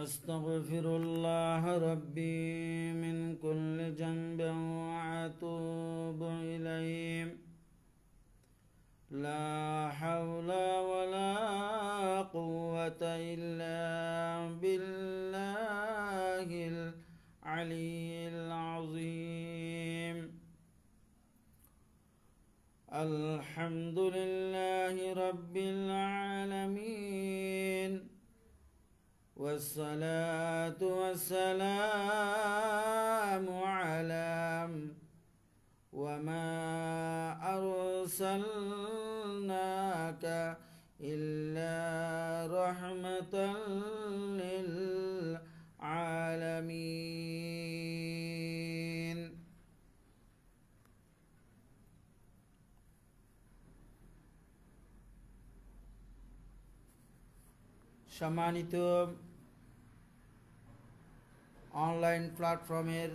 أستغفر الله ربي من كل ذنب وأتوب إليه لا حول ولا قوة إلا بالله العلي العظيم الحمد لله رب العالمين والصلاة والسلام على وما أرسلناك إلا رحمة للعالمين সম্মানিত অনলাইন প্ল্যাটফর্মের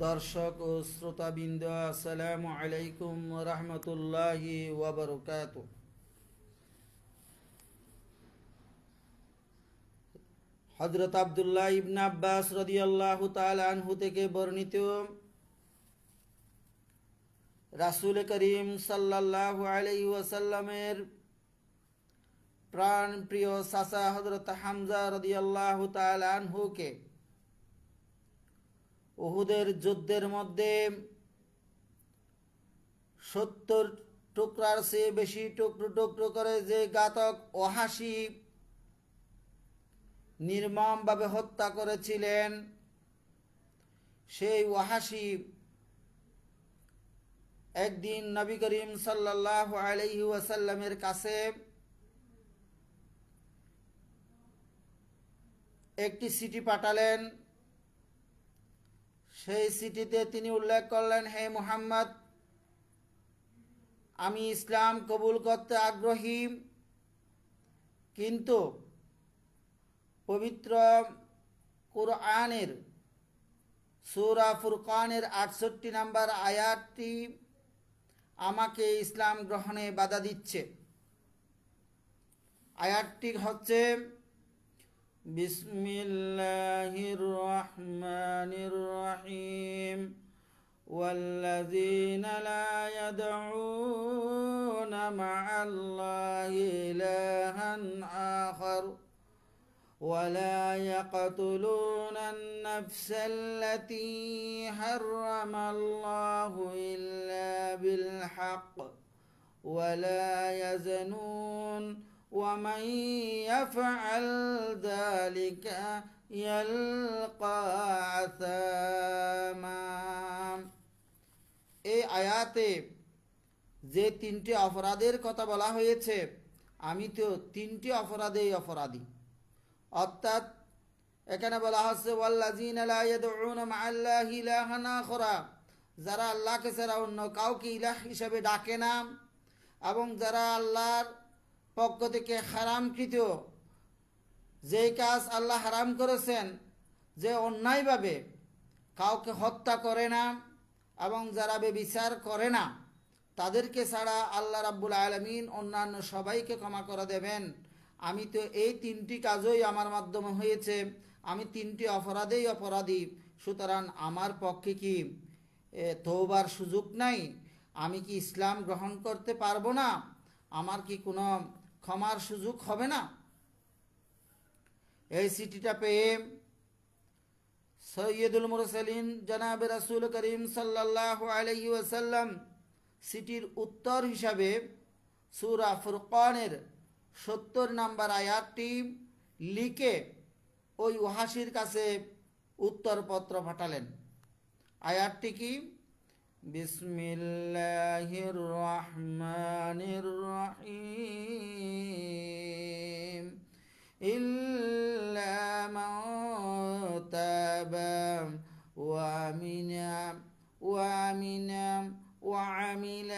দর্শক ও শ্রোতাবৃন্দ, আসসালামু আলাইকুম ওয়া রাহমাতুল্লাহি ওয়া বারাকাতুহু। হযরত আব্দুল্লাহ ইবনে আব্বাস রাদিয়াল্লাহু তাআলা আনহু থেকে বর্ণিত, রাসূল করিম সাল্লাল্লাহু আলাইহি ওয়াসাল্লামের প্রাণ প্রিয় চাচা হযরত হামজা রাদিয়াল্লাহু তাআলা আনহুকে উহুদের যুদ্ধের মধ্যে 70 টুকরার চেয়ে বেশি টুকরো টুকরো করে যে ঘাতক ওহাশী নির্মমভাবে হত্যা করেছিলেন, সেই ওহাশী একদিন নবী করিম সাল্লাল্লাহু আলাইহি ওয়াসাল্লামের কাছে একটি চিঠি পাঠালেন। সেই চিঠিতে তিনি উল্লেখ করলেন, হে মুহাম্মদ, আমি ইসলাম কবুল করতে আগ্রহী, কিন্তু পবিত্র কুরআনের সূরা ফুরকানের 68 নম্বর আয়াতটি আমাকে ইসলাম গ্রহণে বাধা দিচ্ছে। আয়াতটি হচ্ছে, বিসমিল্লাহির রহমানির রহিম ওয়াল্লাযীনা লা ইয়াদউনা মা'আল্লাহি ইলাহান আখার ولا يقتلون النفس التي حرم الله إلا بالحق ولا يزنون ومن يفعل ذلك يلقى عثاما। এই আয়াতে যে তিনটি অপরাধের কথা বলা হয়েছে, আমি তো তিনটি অপরাধেই অপরাধী। অর্থাৎ এখানে বলা হচ্ছে ওয়াল্লাযীনা লা ইয়াদউনা মা'আল্লাহি ইলাহান আখরা, যারা আল্লাহকে ছাড়া অন্য কাউকে ইলাহ হিসাবে ডাকে না, এবং যারা আল্লাহর পক্ষ থেকে হারামকৃত যেই কাজ আল্লাহ হারাম করেছেন, যে অন্যায়ভাবে কাউকে হত্যা করে না এবং যারা ব্যভিচার করে না, তাদেরকে ছাড়া আল্লাহ রাব্বুল আলামিন অন্যান্য সবাইকে ক্ষমা করে দেবেন। আমি তো এই তিনটি কাজই আমার মাধ্যমে হয়েছে, আমি তিনটি অপরাধেই অপরাধী, সুতরাং আমার পক্ষে কি তওবার সুযোগ নাই? আমি কি ইসলাম গ্রহণ করতে পারবো না? আমার কি কোনো ক্ষমার সুযোগ হবে না? এই চিঠিটা পেয়ে সৈয়দুল মুরসালিন জনাবে রাসূল করিম সাল্লাল্লাহু আলাইহি ওয়াসাল্লাম চিঠির উত্তর হিসাবে সূরা ফুরকানের 70 নম্বর আয়াতটি লিখে ওই ওহাশীর কাছে উত্তরপত্র পাঠালেন। আয়াতটি কি? বিসমিল্লাহির রহমানির রহিম ইল্লা মান তাবা ওয়া আমিনা وعمل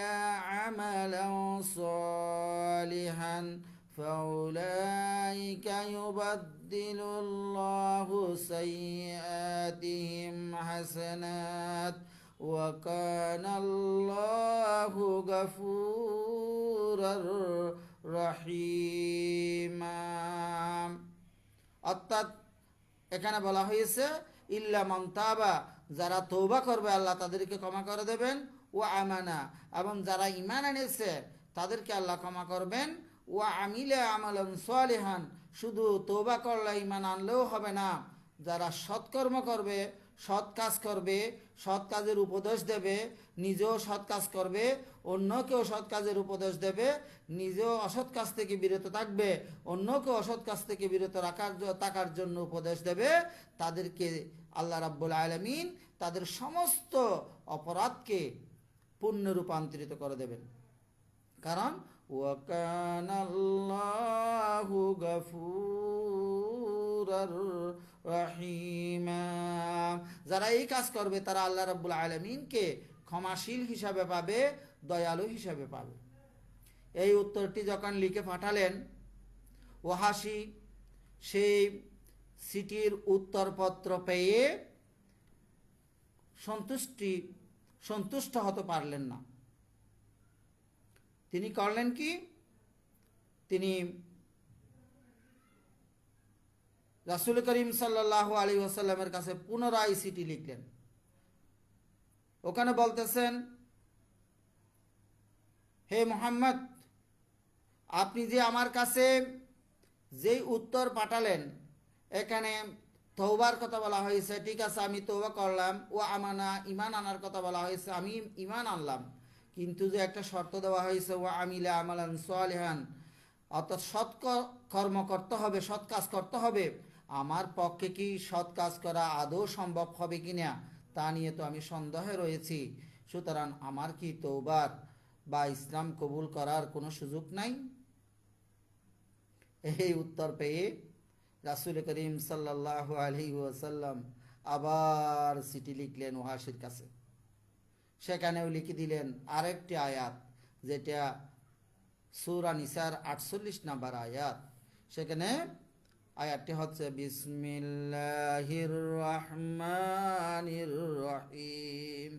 عملا صالحا فأولئك يبدل الله سيئاتهم حسنات وكان الله غفورا رحيما। অর্থাৎ এখানে বলা হয়েছে ইল্লা মান তাবা, যারা তওবা করবে আল্লাহ তাদেরকে ক্ষমা করে দেবেন, ও আমানা, এবং যারা ঈমান এনেছে তাদেরকে আল্লাহ ক্ষমা করবেন, ও আমিলা আমালান সালিহান, শুধু তওবা করলে ঈমান আনলেও হবে না, যারা সৎকর্ম করবে, সৎ কাজ করবে, সৎ কাজের উপদেশ দেবে, নিজেও সৎ কাজ করবে, অন্যকেও সৎ কাজের উপদেশ দেবে, নিজেও অসৎ কাজ থেকে বিরত থাকবে, অন্যকেও অসৎ কাজ থেকে বিরত থাকার জন্য উপদেশ দেবে, তাদেরকে আল্লাহ রাব্বুল আলামিন তাদের সমস্ত অপরাধকে পুণ্যে রূপান্তরিত করে দেবেন। কারণ ওয়াকানাল্লাহু গাফুরার রহিমা, যারা এই কাজ করবে তারা আল্লাহ রাব্বুল আলামিনকে ক্ষমাশীল হিসাবে পাবে, দয়ালু হিসাবে পাবে। এই উত্তরটি যখন লিখে পাঠালেন ওয়াহাশী, সেই চিঠির উত্তরপত্র পেয়ে সন্তুষ্ট হতে পারলেন না। তিনি করলেন কি, তিনি রাসূল করিম সাল্লাল্লাহু আলাইহি ওয়াসাল্লামের কাছে পুনরায় চিঠি লিখলেন। ওখানে বলতেছেন, হে মুহাম্মদ, আপনি যে আমার কাছে যেই উত্তর পাঠালেন, এখানে তওবার কথা বলা হয়েছে, ঠিক আছে আমি তওবা করলাম, ও আমানা ঈমান আনার কথা বলা হয়েছে, আমি ঈমান আনলাম, কিন্তু যে একটা শর্ত দেওয়া হয়েছে ও আমিলা আমালান সালিহান, অর্থাৎ সৎ কর্ম করতে হবে, সৎ কাজ করতে হবে, আমার পক্ষে কি সৎ কাজ করা আদৌ সম্ভব হবে কিনা তা নিয়ে তো আমি সন্দেহে রয়েছি। সুতরাং আমার কি তওবার বা ইসলাম কবুল করার কোনো সুযোগ নাই? এই উত্তর পেয়ে রাসূল করিম সাল্লাল্লাহু আলাইহি ওয়াসাল্লাম আবার চিঠি লিখলেন ওয়াহাশীর কাছে। সেখানেও লিখে দিলেন আরেকটি আয়াত, যেটা সূরা নিসার 48 নম্বর আয়াত। সেখানে আয়াতটি হচ্ছে বিসমিল্লাহির রহমানির রহিম,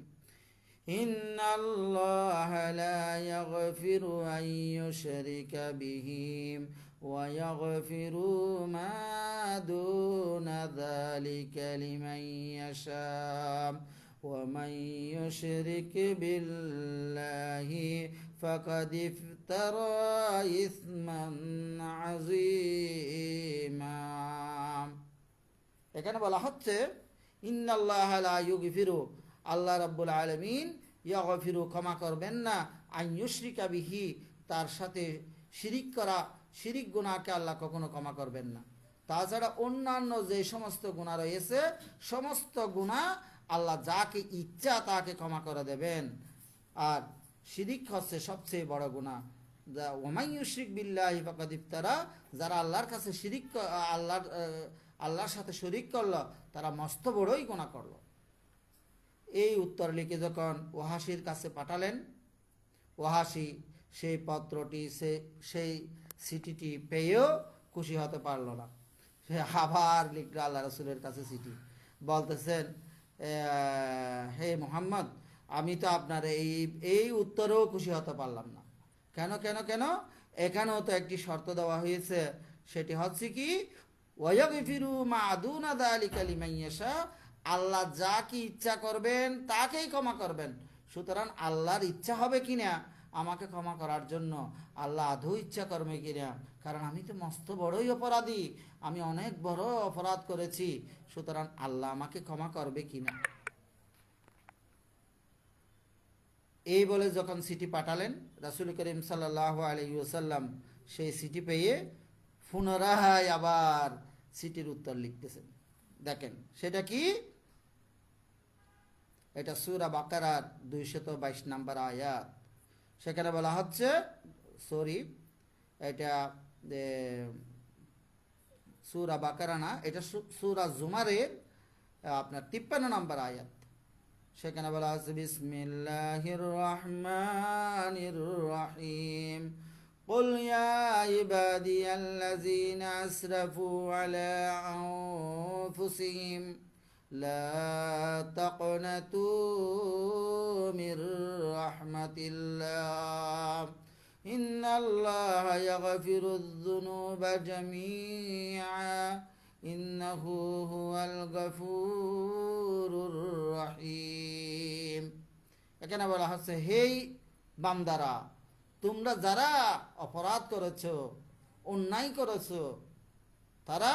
ইন্নাল্লাহা লা ইয়াগফিরু আন ইউশরিকা বিহি ওয়া ইয়াগফিরু মা দুনা যালিকা লিমান ইয়াশা ওয়া মান ইউশরিক বিল্লাহি ফাকাদ ইফতারা ইসমান আযীমা। এখানে বলা হচ্ছে ইন্নাল্লাহা লা ইউগফিরু, আল্লাহ রাব্বুল আলামিন ইয়াগফিরু ক্ষমা করবেন না, আন ইউশরিকা বিহি, তার সাথে শিরিক গুনাহকে আল্লাহ কখনো ক্ষমা করবেন না। তাছাড়া অন্যান্য যে সমস্ত গুনাহ রয়েছে, সমস্ত গুনাহ আল্লাহ যাকে ইচ্ছা তাকে ক্ষমা করে দেবেন। আর শিরিক হচ্ছে সবচেয়ে বড় গুনাহ। ওয়ামান ইউশরিক বিল্লাহি ফাকাদ ইফতারা, যারা আল্লাহর কাছে আল্লাহর সাথে শরীক করলো, তারা মস্ত বড়ই গুনাহ করলো। এই উত্তর লিখে যখন ওয়াহাশীর কাছে পাঠালেন, ওয়াহাশী সেই পত্রটি, সেই চিঠিটি পেয়েও খুশি হতে পারল না। সে আবার লিখল আল্লাহ রাসূলের কাছে চিঠি, বলতেছেন, হে মুহাম্মদ, আমি তো আপনার এই উত্তরেও খুশি হতে পারলাম না। কেন কেন কেন? এখানেও তো একটি শর্ত দেওয়া হয়েছে, সেটি হচ্ছে কি, ওয়াগফিরু মা দুনা যালিকা লিমান ইয়াশা, আল্লাহ যাকে ইচ্ছা করবেন তাকেই ক্ষমা করবেন। সুতরাং আল্লাহর ইচ্ছা হবে কিনা আমাকে ক্ষমা করার জন্য, আল্লাহ আদৌ ইচ্ছা করবে কিনা, কারণ আমি তো মস্ত বড়ই অপরাধী, আমি অনেক বড় অপরাধ করেছি, সুতরাং আল্লাহ আমাকে ক্ষমা করবে কিনা। এই বলে যখন চিঠি পাঠালেন, রাসূল করিম সাল্লাল্লাহু আলাইহি ওয়াসাল্লাম সেই চিঠি পেয়ে পুনরায় আবার চিঠির উত্তর লিখতেছেন। দেখেন সেটা কি, এটা সূরা বাকারার 222 নম্বর আয়াত। সেখানে বলা হচ্ছে, এটা সূরা বাকারা না, এটা সূরা জুমারের আপনার 53 নম্বর আয়াত। সেখানে বলা হচ্ছে বিসমিল্লাহির রহমানির রহিম, কুল ইয়া ইবাদিয়াল্লাযীনা আসরাফু আলা আনফুসিহিম লা তাকনাতু মির রাহমাতিল্লাহ ইন্নাল্লাহা ইয়াগফিরুয যুনুবা জামিআ ইন্নাহু হুয়াল গফুরুর রহিম। এখানে বলা হচ্ছে, হেই বান্দারা, তোমরা যারা অপরাধ করেছো, অন্যায় করেছো, তারা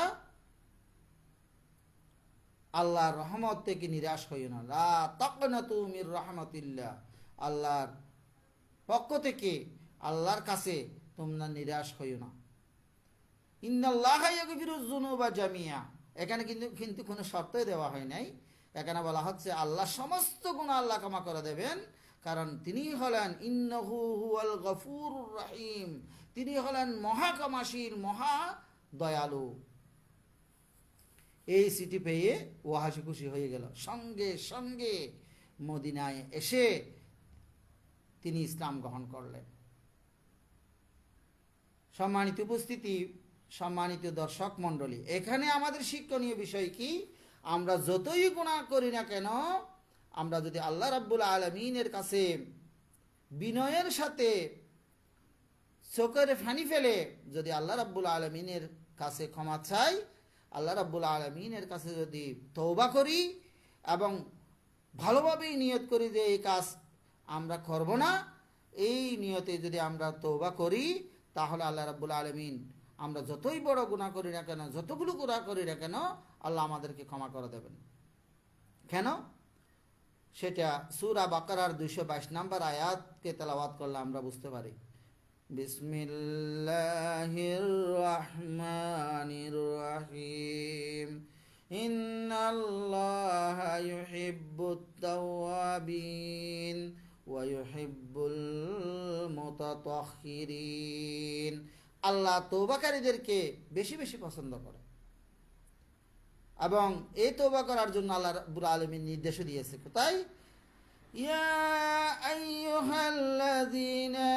আল্লাহর রহমত থেকে নিরাশ হইও না। লা তাকনাতু মির রাহমাতিল্লাহ, আল্লাহর পক্ষ থেকে, আল্লাহর কাছে তোমরা নিরাশ হইও না। ইন্নাল্লাহা ইয়াগফিরুয যুনুবা জামিয়া, এখানে কিন্তু কিন্তু কোনো শর্তই দেওয়া হয় নাই। এখানে বলা হচ্ছে আল্লাহ সমস্ত গুনাহ আল্লাহ ক্ষমা করে দেবেন, কারণ তিনি হলেন ইন্নাহু হুয়াল গফুরুর রহিম, তিনি হলেন মহা ক্ষমাশীল, মহা দয়ালু। এই চিঠি পেয়ে ও হাসি খুশি হয়ে গেল, সঙ্গে সঙ্গে মদিনায় এসে তিনি ইসলাম গ্রহণ করলেন। সম্মানিত উপস্থিতি, সম্মানিত দর্শক মণ্ডলী, এখানে আমাদের শিক্ষণীয় বিষয় কি? আমরা যতই গুনাহ করি না কেন, আমরা যদি আল্লাহ রাব্বুল আলামিনের কাছে বিনয়ের সাথে চোখের ফানি ফেলে যদি আল্লাহ রাব্বুল আলামিনের কাছে ক্ষমা চাই, আল্লাহ রাব্বুল আলামিনের কাছে যদি তওবা করি এবং ভালোভাবেই নিয়ত করি যে এই কাজ আমরা করব না, এই নিয়তে যদি আমরা তওবা করি, তাহলে আল্লাহ রাব্বুল আলামিন আমরা যতই বড় গুনাহ করি না কেন, যতগুলো গুনাহ করি না কেন, আল্লাহ আমাদেরকে ক্ষমা করে দেবেন। কেন? সেটা সূরা বাকারার 222 নম্বর আয়াতকে তেলাওয়াত করলে আমরা বুঝতে পারি। বিসমিল্লাহির রহমানির রহিম। ইন্নাল্লাহা ইউহিব্বুত তাওয়াবিন ওয়া ইউহিব্বুল মুতাতাহহিরিন। আল্লাহ তওবাকারীদেরকে বেশি বেশি পছন্দ করে, এবং এই তওবা করার জন্য আল্লাহ রাব্বুল আলামিন নির্দেশ দিয়েছে। কোথায়? ইয়া আইয়ুহাল্লাযীনা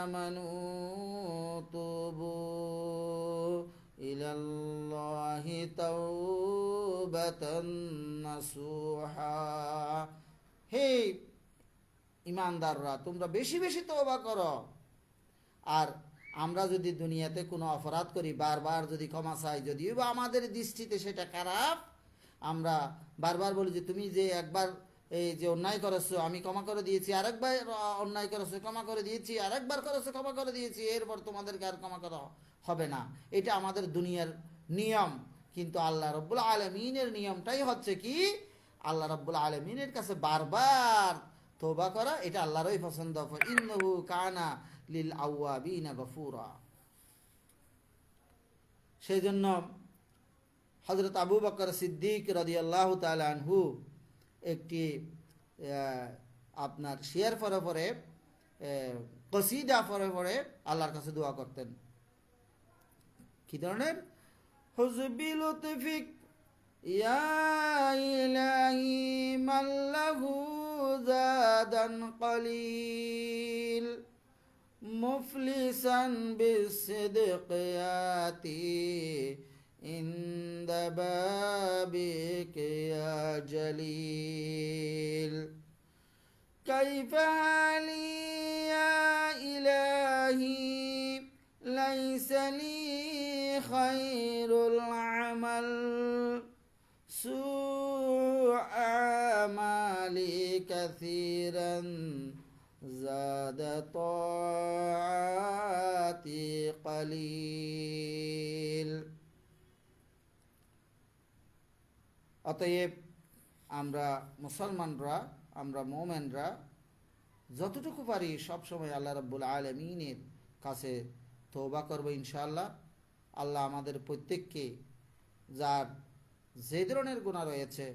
আমানু তুবু ইলাল্লাহি তাওবাতান নাসুহা। হে ঈমানদাররা, তোমরা বেশি বেশি তওবা করো। আর আমরা যদি দুনিয়াতে কোনো অপরাধ করি, বারবার যদি ক্ষমা চাই, যদিও বা আমাদের দৃষ্টিতে সেটা খারাপ, আমরা বারবার বলি যে তুমি যে একবার এই যে অন্যায় করেছো আমি ক্ষমা করে দিয়েছি, আরেকবার অন্যায় করেছো ক্ষমা করে দিয়েছি, আরেকবার করেছো ক্ষমা করে দিয়েছি, এরপর তোমাদেরকে আর ক্ষমা করা হবে না। এটা আমাদের দুনিয়ার নিয়ম। কিন্তু আল্লাহ রাব্বুল আলামিনের নিয়মটাই হচ্ছে কি? আল্লাহ রাব্বুল আলামিনের কাছে বারবার তওবা করা, এটা আল্লাহরই পছন্দ। ইন্নাহু কানা লিল আওয়াবিনা গফুরা। সেই জন্য হযরত আবু বকর সিদ্দিক রাদিয়াল্লাহু তাআলা আনহু একটি আপনার শেয়ার পরে পরে কসিদা পরে পরে আল্লাহর কাছে দোয়া করতেন। কি ধরনের? হুজবি লুতফিক ইয়া ইলাহি মাল্লাহু জাদান কলিল মুফলিসান বিসিদকিয়াতি ইনদা বাবিকা ইয়া জলিল কাইফা হালি ইয়া ইলাহি লাইসা লি খায়রুল আমাল সু'আমালি কাসীরান জাদা তাআতি কলিল। অতএব আমরা মুসলমানরা, আমরা মুমিনরা যতটুকু পারি সবসময় আল্লাহ রাব্বুল আলামিনের কাছে তওবা করব ইনশাআল্লাহ। আল্লাহ আমাদের প্রত্যেককে যার যে ধরনের গুনাহ রয়েছে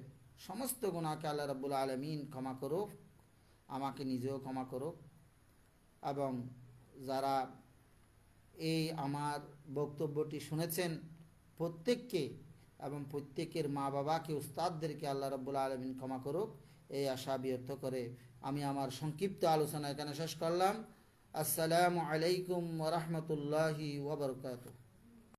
সমস্ত গুনাহকে আল্লাহ রাব্বুল আলামিন ক্ষমা করুক, আমাকে নিজেও ক্ষমা করুক। এবং যারা এই আমার বক্তব্যটি শুনেছেন প্রত্যেককে এবং প্রত্যেকের মা বাবাকে, উস্তাদদেরকে আল্লাহ রাব্বুল আলামিন ক্ষমা করুক, এই আশা ব্যক্ত করে আমি আমার সংক্ষিপ্ত আলোচনা এখানে শেষ করলাম। আসসালামু আলাইকুম ওয়া রাহমাতুল্লাহি ওয়া বারাকাতুহু।